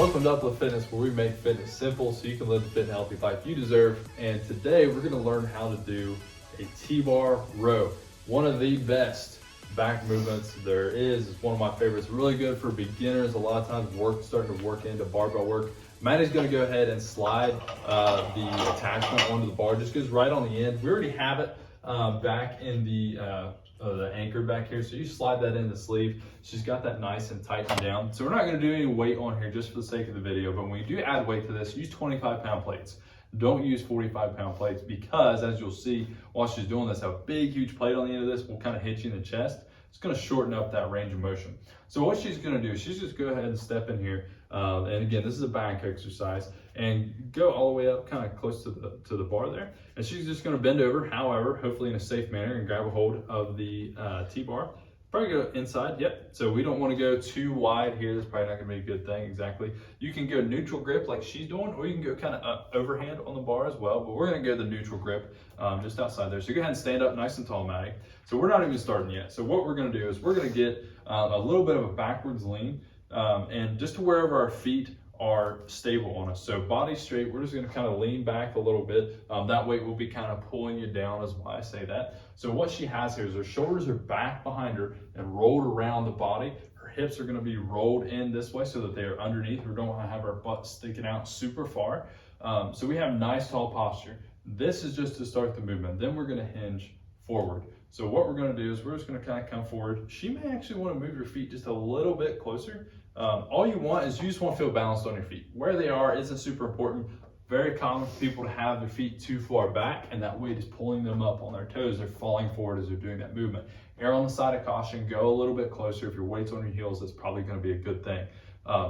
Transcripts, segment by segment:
Welcome to Uplift Fitness, where we make fitness simple so you can live the fit and healthy life you deserve. And today we're going to learn how to do a T-bar row. One of the best back movements there is. It's one of my favorites. Really good for beginners. A lot of times starting to work into barbell work. Maddie's going to go ahead and slide the attachment onto the bar. Just goes right on the end. We already have it back in the anchor back here, so you slide that in the sleeve. She's got that nice and tightened down. So we're not going to do any weight on here just for the sake of the video, but when you do add weight to this, use 25-pound plates. Don't use 45-pound plates, because as you'll see while she's doing this, a big huge plate on the end of this will kind of hit you in the chest. It's going to shorten up that range of motion. So what she's going to do is she's just go ahead and step in here, and again, this is a back exercise, and go all the way up kind of close to the bar there. And she's just going to bend over, however, hopefully in a safe manner, and grab a hold of the T-bar. Probably go inside, yep. So we don't want to go too wide here. That's probably not going to be a good thing, exactly. You can go neutral grip like she's doing, or you can go kind of overhand on the bar as well, but we're going to go the neutral grip just outside there. So go ahead and stand up nice and tall, Maddie. So we're not even starting yet. So what we're going to do is we're going to get a little bit of a backwards lean, and just to wherever our feet are stable on us. So body straight, we're just going to kind of lean back a little bit. That weight will be kind of pulling you down, is why I say that. So what she has here is her shoulders are back behind her and rolled around the body. Her hips are going to be rolled in this way so that they are underneath. We don't want to have our butt sticking out super far. So we have nice tall posture. This is just to start the movement. Then we're going to hinge forward. So what we're going to do is we're just going to kind of come forward. She may actually want to move your feet just a little bit closer. All you want is you just want to feel balanced on your feet. Where they are isn't super important. Very common for people to have their feet too far back, and that weight is pulling them up on their toes. They're falling forward as they're doing that movement. Err on the side of caution, go a little bit closer. If your weight's on your heels, that's probably going to be a good thing.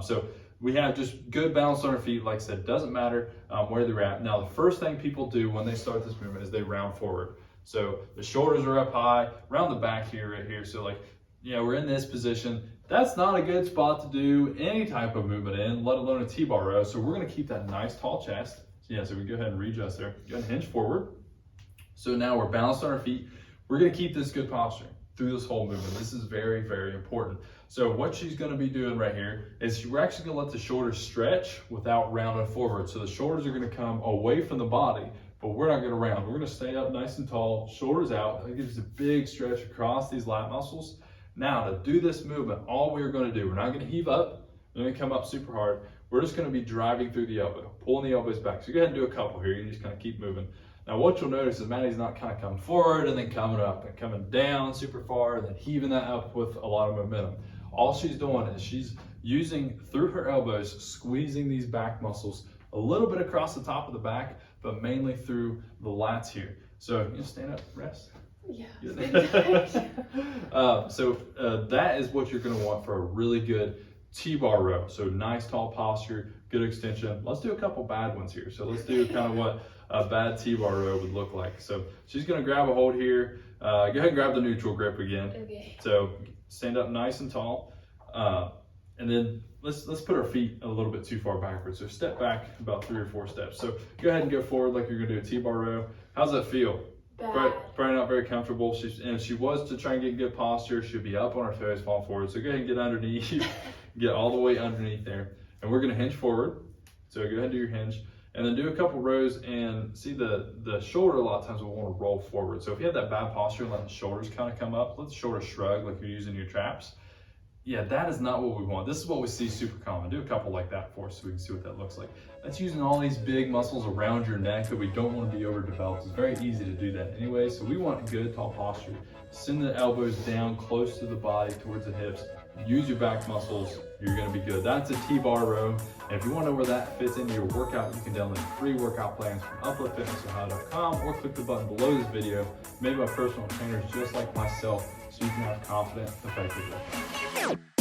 So we have just good balance on our feet. Like I said, doesn't matter where they're at. Now, the first thing people do when they start this movement is they round forward. So the shoulders are up high, around the back here, right here. So like, we're in this position. That's not a good spot to do any type of movement in, let alone a T-bar row. So we're going to keep that nice tall chest. So we go ahead and readjust there. Go ahead and hinge forward. So now we're balanced on our feet. We're going to keep this good posture through this whole movement. This is very, very important. So what she's going to be doing right here is we're actually going to let the shoulders stretch without rounding forward. So the shoulders are going to come away from the body, but we're not going to round. We're going to stay up nice and tall, shoulders out. That gives a big stretch across these lat muscles. Now, to do this movement, all we're going to do, we're not going to heave up, we're going to come up super hard. We're just going to be driving through the elbow, pulling the elbows back. So go ahead and do a couple here. You just kind of keep moving. Now, what you'll notice is Maddie's not kind of coming forward and then coming up and coming down super far and then heaving that up with a lot of momentum. All she's doing is she's using through her elbows, squeezing these back muscles a little bit across the top of the back, but mainly through the lats here. So you stand up, rest. Yeah. That is what you're going to want for a really good T-bar row. So nice tall posture, good extension. Let's do a couple bad ones here. So let's do kind of what a bad T-bar row would look like. So she's going to grab a hold here. Go ahead and grab the neutral grip again. Okay. So stand up nice and tall, and then let's put our feet a little bit too far backwards. So step back about 3 or 4 steps. So go ahead and go forward like you're going to do a T-bar row. How's that feel? Probably not very comfortable. If she was to try and get good posture, she'd be up on her toes, falling forward. So go ahead and get underneath, get all the way underneath there. And we're going to hinge forward. So go ahead and do your hinge. And then do a couple rows, and see the shoulder a lot of times will want to roll forward. So if you have that bad posture and let the shoulders kind of come up, let the shoulders shrug like you're using your traps. Yeah, that is not what we want. This is what we see super common. Do a couple like that for us so we can see what that looks like. That's using all these big muscles around your neck that we don't want to be overdeveloped. It's very easy to do that anyway. So we want good tall posture. Send the elbows down close to the body, towards the hips. Use your back muscles. You're going to be good. That's a T-bar row. And if you want to know where that fits into your workout, you can download free workout plans from upliftfitnessohio.com, or click the button below this video, made by personal trainers just like myself, so you can have confident, effective workouts.